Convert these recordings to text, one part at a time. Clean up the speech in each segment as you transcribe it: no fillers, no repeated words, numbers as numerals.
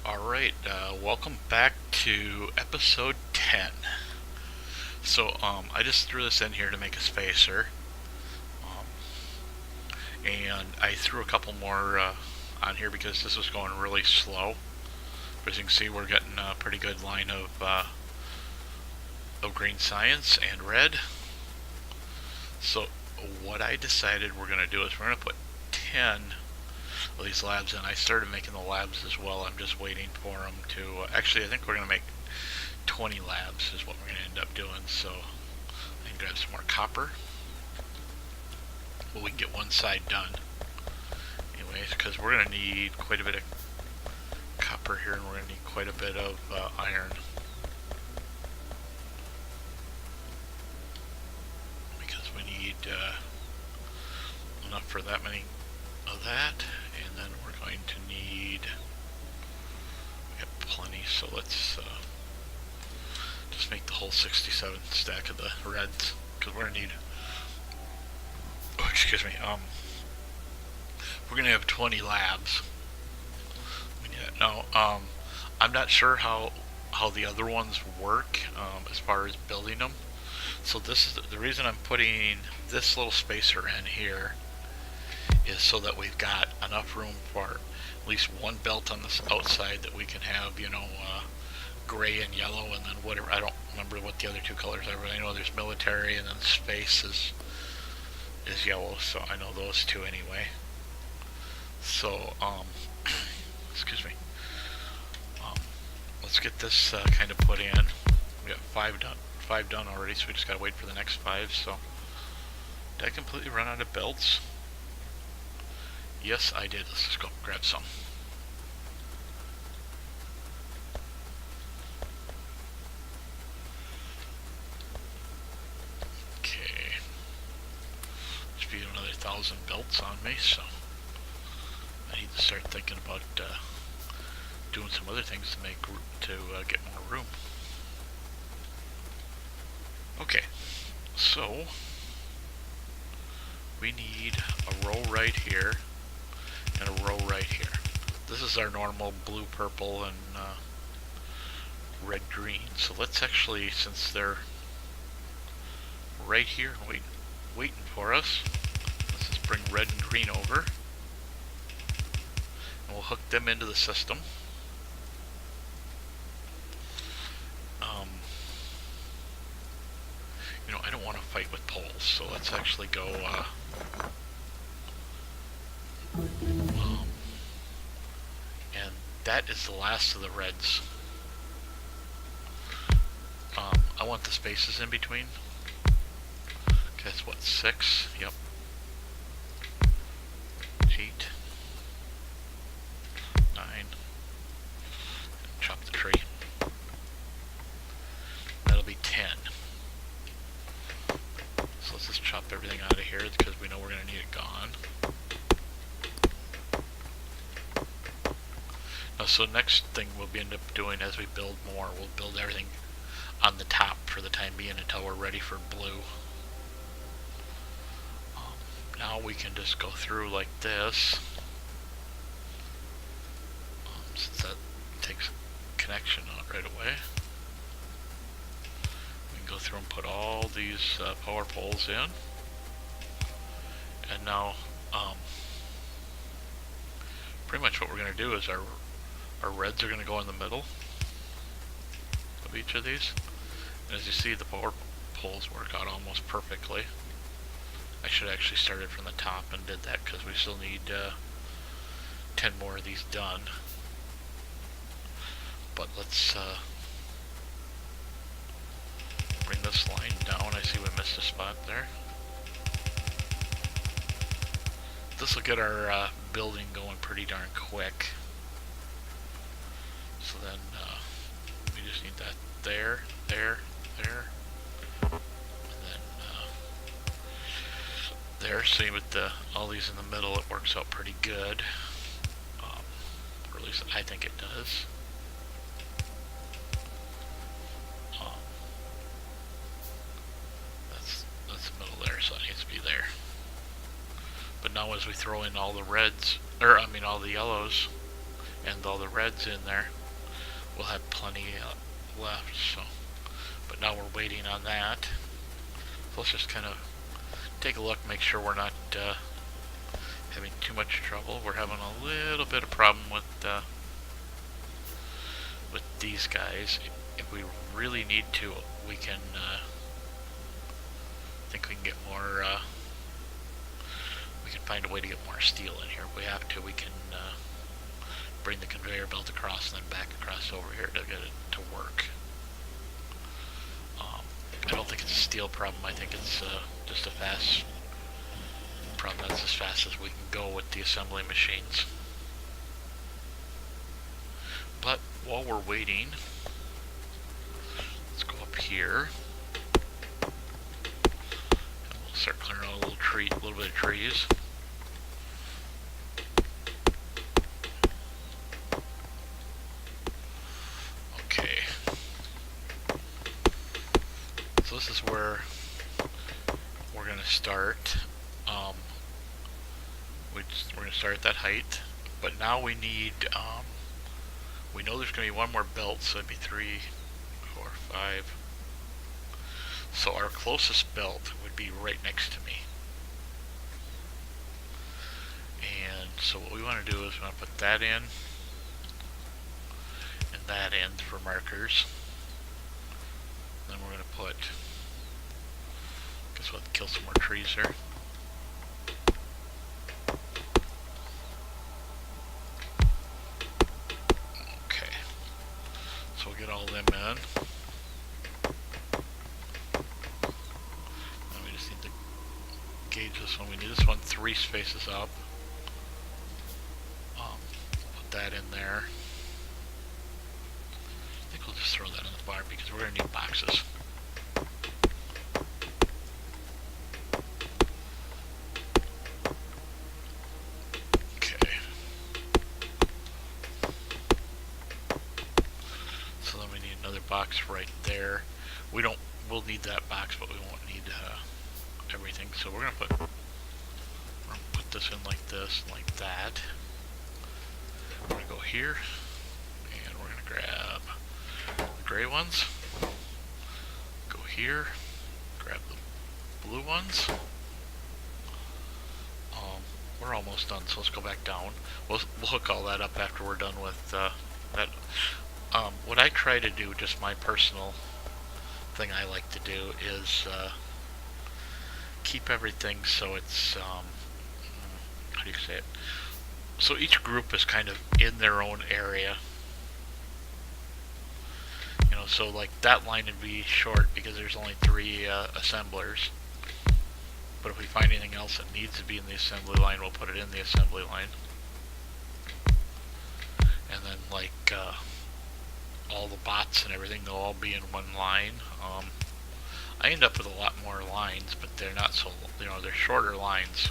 Alright, welcome back to episode 10. So, I just threw this in here to make a spacer. And I threw a couple more on here because this was going really slow. But as you can see, we're getting a pretty good line of green science and red. So, what I decided we're going to do is we're going to put 10 of these labs in. I started making the labs as well. I'm just waiting for them to... actually, I think we're going to make 20 labs is what we're going to end up doing. So I can grab some more copper. Well, we can get one side done. Anyways, because we're going to need quite a bit of copper here, and we're going to need quite a bit of iron. Because we need enough for that many of that. And then we're going to need... we got plenty, so let's just make the whole 67 stack of the reds, because we're going to need... oh, excuse me, we're going to have 20 labs. Now, I'm not sure how the other ones work as far as building them. So this is the reason I'm putting this little spacer in here, is so that we've got enough room for at least one belt on the outside that we can have, you know, gray and yellow, and then whatever. I don't remember what the other two colors are, but I know there's military, and then space is yellow, so I know those two anyway. So, excuse me. Let's get this kind of put in. We got five done already, so we just gotta wait for the next 5. So, did I completely run out of belts? Yes, I did. Let's just go grab some. Okay. Just be another 1,000 belts on me, so I need to start thinking about doing some other things to get more room. Okay, so we need a row right here and a row right here. This is our normal blue, purple, and red, green. So let's actually, since they're right here waiting for us, let's just bring red and green over, and we'll hook them into the system. You know, I don't want to fight with poles, so let's actually go and that is the last of the reds. I want the spaces in between. Okay, that's what, 6? Yep. 8. 9. Chop the tree. That'll be 10. So let's just chop everything out of here because we know we're going to need it gone. Now, so next thing we'll end up doing as we build more, we'll build everything on the top for the time being until we're ready for blue. Now we can just go through like this, since that takes connection out right away. We can go through and put all these power poles in, and now pretty much what we're going to do is our reds are going to go in the middle of each of these. And as you see, the power poles work out almost perfectly. I should actually start it from the top and did that because we still need 10 more of these done. But let's bring this line down. I see we missed a spot there. This will get our building going pretty darn quick. So then we just need that there, there, and then there. Same with all these in the middle. It works out pretty good, or at least I think it does. That's the middle there, so it needs to be there. But now as we throw in all the reds, or I mean all the yellows and all the reds in there, we'll have plenty left. So, but now we're waiting on that. So let's just kind of take a look, make sure we're not having too much trouble. We're having a little bit of problem with these guys. If we really need to, we can. I think we can get more. We can find a way to get more steel in here. If we have to, we can bring the conveyor belt across and then back across over here to get it to work. I don't think it's a steel problem. I think it's just a fast problem. That's as fast as we can go with the assembly machines. But while we're waiting, let's go up here. And we'll start clearing out a little bit of trees. Okay. So this is where we're going to start. We're going to start at that height, but now we need, we know there's going to be one more belt, so it'd be 3, 4, 5. So our closest belt would be right next to me. And so what we want to do is we want to put that in, and that in for markers. Then we're going to put, guess we'll have to kill some more trees there. Okay, so we'll get all them in. Then we just need to gauge this one. We need this one 3 spaces up. Put that in there. I think we'll just throw that in the bar because we're going to need boxes. Okay. So then we need another box right there. We'll need that box, but we won't need everything. So we're going to put this in like this, like that. We're going to go here, and we're going to grab the gray ones, go here, grab the blue ones. We're almost done, so let's go back down. We'll hook all that up after we're done with that. What I try to do, just my personal thing I like to do, is keep everything so it's, how do you say it? So each group is kind of in their own area. You know, so like that line would be short because there's only 3 assemblers. But if we find anything else that needs to be in the assembly line, we'll put it in the assembly line. And then like all the bots and everything, they'll all be in one line. I end up with a lot more lines, but they're not so, they're shorter lines.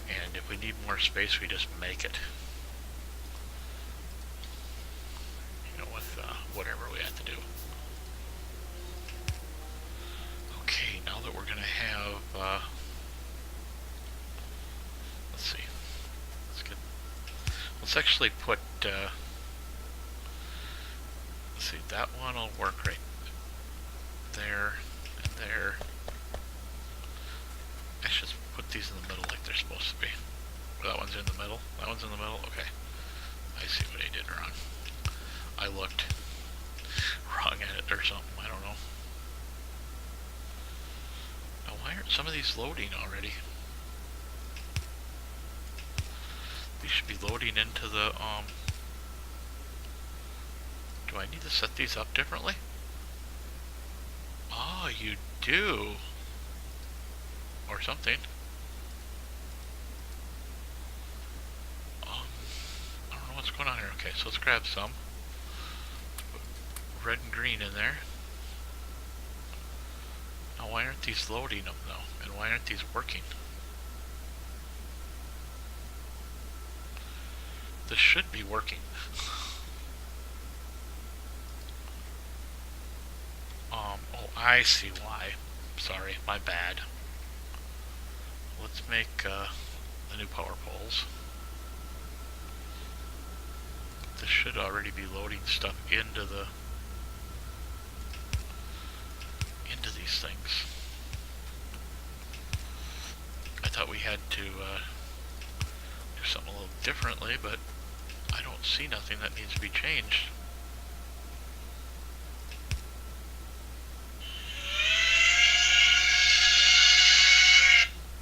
And if we need more space, we just make it. With whatever we have to do. Okay, now that we're going to have, let's see, let's actually put, let's see, that one will work right there and there. I should put these in the middle like they're supposed to be. That one's in the middle, that one's in the middle, okay. I see what I did wrong. I looked wrong at it or something, I don't know. Now why aren't some of these loading already? These should be loading into the, do I need to set these up differently? Oh, you do. Or something. I don't know what's going on here. Okay, so let's grab some. Put red and green in there. Now why aren't these loading up though? And why aren't these working? This should be working. Oh, I see why. Sorry, my bad. Let's make the new power poles. Put this should already be loading stuff into these things. I thought we had to do something a little differently, but I don't see nothing that needs to be changed.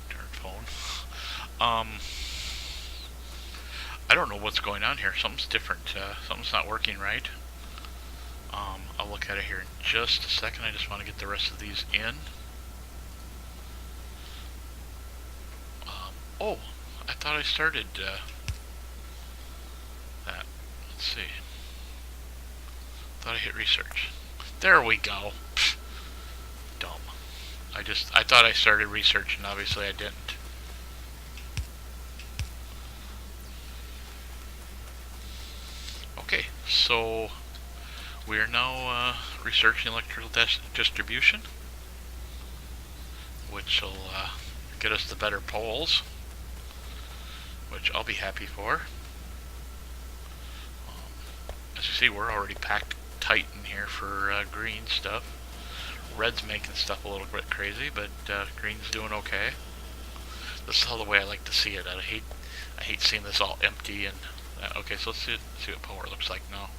Darn phone. I don't know what's going on here. Something's different. Something's not working right. I'll look at it here in just a second. I just want to get the rest of these in. Oh, I thought I started that. Let's see. Thought I hit research. There we go. Pfft. Dumb. I thought I started research, and obviously I didn't. Okay, so we are now researching electrical distribution, which will get us the better poles, which I'll be happy for. As you see, we're already packed tight in here for green stuff. Red's making stuff a little bit crazy, but green's doing okay. This is all the way I like to see it. I hate seeing this all empty and okay, so let's see what power looks like now.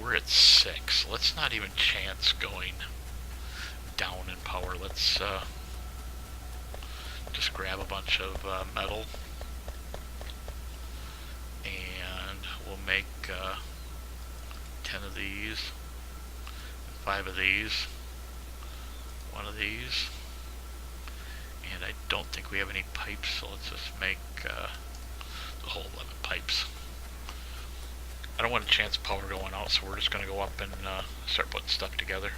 We're at 6. Let's not even chance going down in power. Let's just grab a bunch of metal, and we'll make 10 of these, 5 of these, 1 of these, and I don't think we have any pipes, so let's just make the whole 11 pipes. I don't want to chance power going out, so we're just going to go up and start putting stuff together.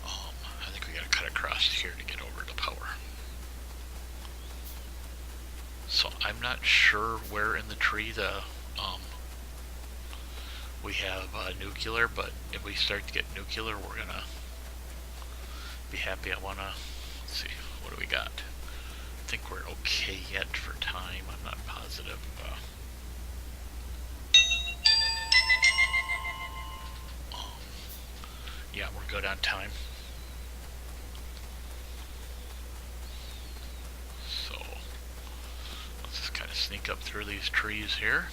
I think we got to cut across here to get over to power. So I'm not sure where in the tree we have nuclear, but if we start to get nuclear, we're going to be happy. I want to, let's see, what do we got? I think we're okay yet for time. I'm not positive. Yeah, we're good on time. So let's just kind of sneak up through these trees here.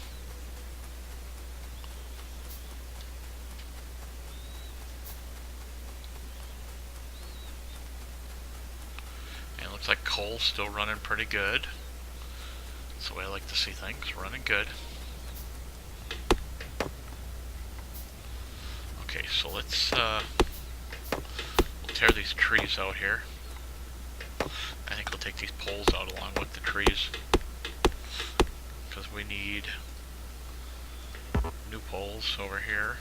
Looks like coal's still running pretty good. That's the way I like to see things, running good. Okay, so let's we'll tear these trees out here. I think we'll take these poles out along with the trees, because we need new poles over here.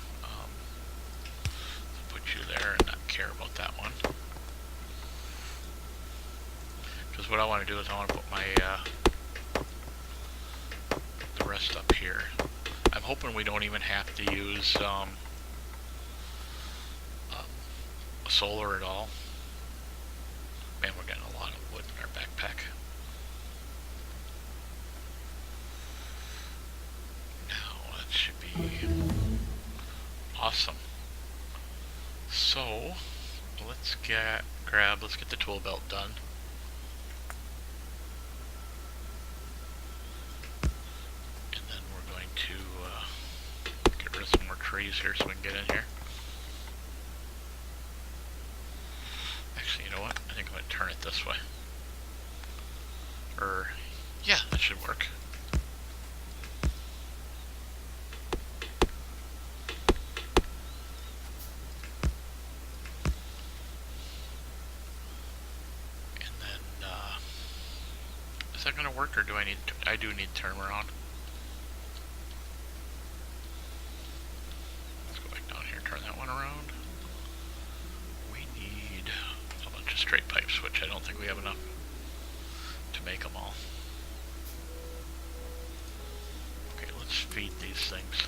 Put you there and not care about that one. Because what I want to do is I want to put my the rest up here. I'm hoping we don't even have to use solar at all. Man, we're getting a lot of wood in our backpack. Now that should be awesome. So let's get the tool belt done. Some more trees here so we can get in here. Actually, you know what? I think I'm going to turn it this way. Yeah, that should work. And then, is that going to work, or do I do need to turn them around? Turn that one around. We need a bunch of straight pipes, which I don't think we have enough to make them all. Okay, let's feed these things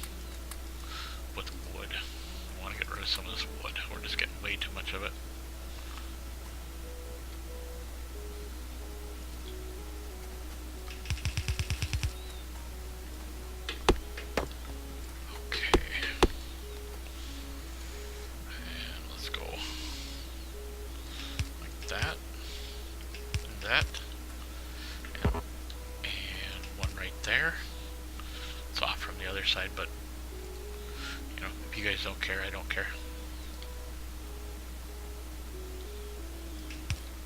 with wood. I want to get rid of some of this wood. We're just getting way too much of it. side, but you know, if you guys don't care, I don't care.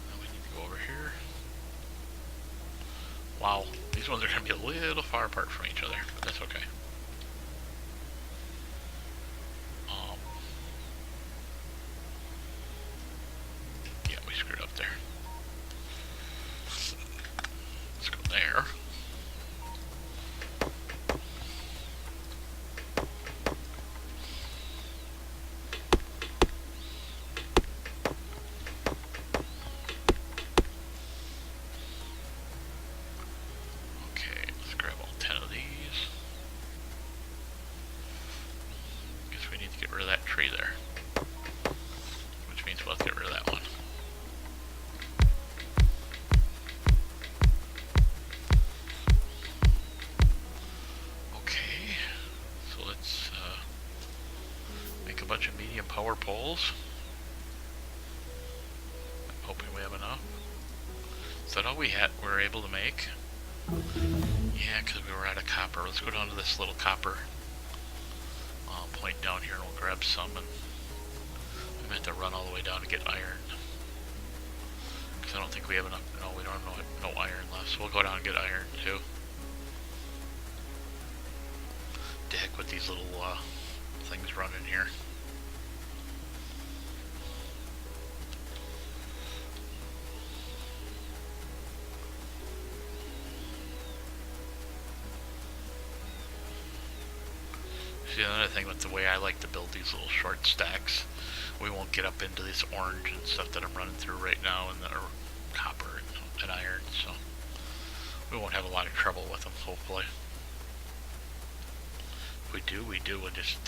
Now we need to go over here. Wow, these ones are going to be a little far apart from each other, but that's okay. Yeah, we screwed up there. Let's go there. There, which means we'll have to get rid of that one. Okay, so let's make a bunch of medium power poles. I'm hoping we have enough. Is that all we were able to make? Yeah, because we were out of copper. Let's go down to this little copper point down here and we'll grab some, and we have to run all the way down to get iron because I don't think we have enough. No, we don't have no iron left, so we'll go down and get iron too. To heck with these little things running here. See, another thing with the way I like to build these little short stacks, we won't get up into this orange and stuff that I'm running through right now, and that are copper and iron, so we won't have a lot of trouble with them, hopefully. If we do, we'll just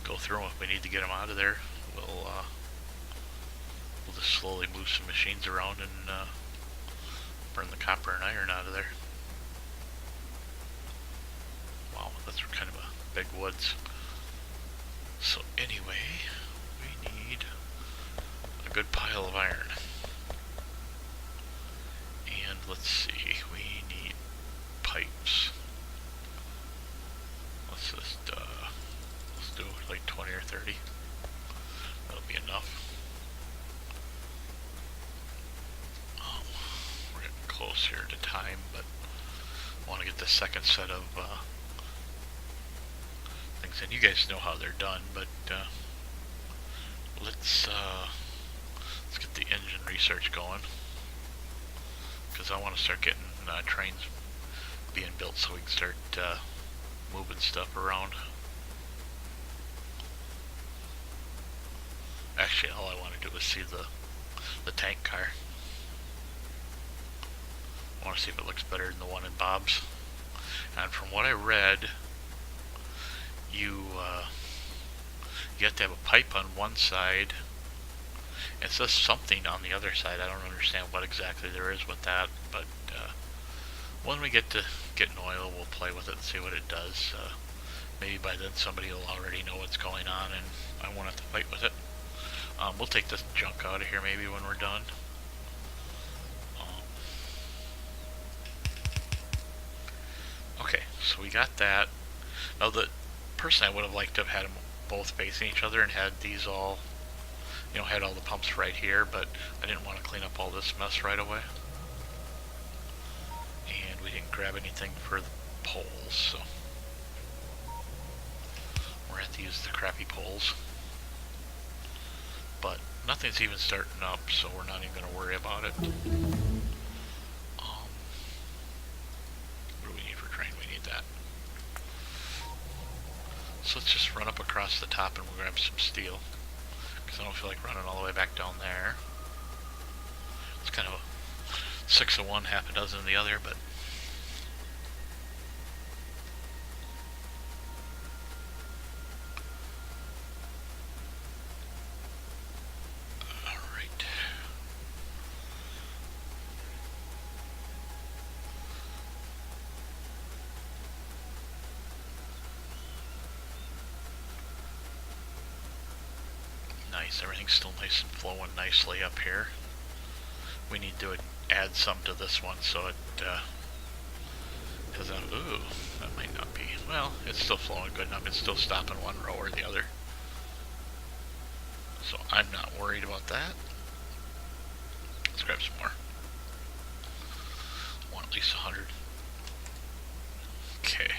go through them. If we need to get them out of there, we'll just slowly move some machines around and burn the copper and iron out of there. Wow, that's kind of a big woods. So anyway, we need a good pile of iron. And let's see, we need pipes. Let's just let's do like 20 or 30. That'll be enough. We're getting close here to time, but I want to get the second set of things, and you guys know how they're done, but let's get the engine research going, because I want to start getting trains being built so we can start moving stuff around. Actually, all I want to do is see the tank car. I want to see if it looks better than the one in Bob's. And from what I read, you have to have a pipe on one side. It says something on the other side. I don't understand what exactly there is with that, but when we get to getting oil, we'll play with it and see what it does. Maybe by then somebody will already know what's going on and I won't have to fight with it. We'll take this junk out of here maybe when we're done. Okay, so we got that. Now the person I would have liked to have had them both facing each other and had these all, you know, had all the pumps right here, but I didn't want to clean up all this mess right away. And we didn't grab anything for the poles, so we're going to have to use the crappy poles. But nothing's even starting up, so we're not even going to worry about it. What do we need for train? We need that. So let's just run up across the top and we'll grab some steel, because I don't feel like running all the way back down there. It's kind of a 6 of one, half a dozen of the other, but alright. Nice, everything's still nice and flowing nicely up here. We need to add some to this one so it Because ooh, that might not be. Well, it's still flowing good enough. It's still stopping one row or the other. So I'm not worried about that. Let's grab some more. Want at least 100. Okay.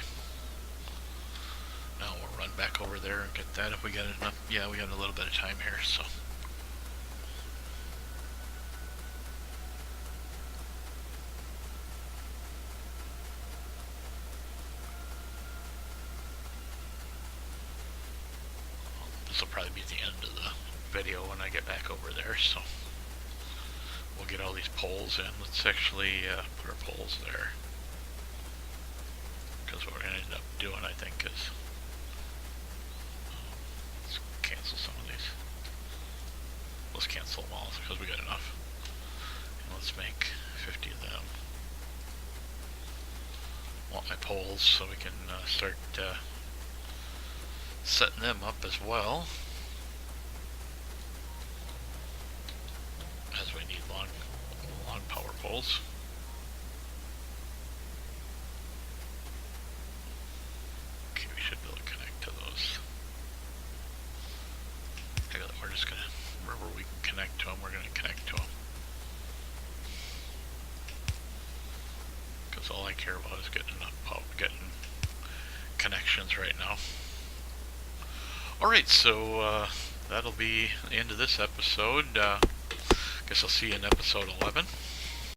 Now we'll run back over there and get that if we got enough. Yeah, we got a little bit of time here, so. This will probably be the end of the video when I get back over there, so. We'll get all these poles in. Let's actually put our poles there. Because what we're going to end up doing, I think, is let's cancel some of these. Let's cancel them all because we got enough. And let's make 50 of them. I want my poles so we can start setting them up as well. As we need long power poles. Okay, we should be able to connect to those. We're just gonna, wherever we can connect to them, we're gonna connect to them. Because all I care about is getting enough power, getting connections right now. Alright, so that'll be the end of this episode. Guess I'll see you in episode 11.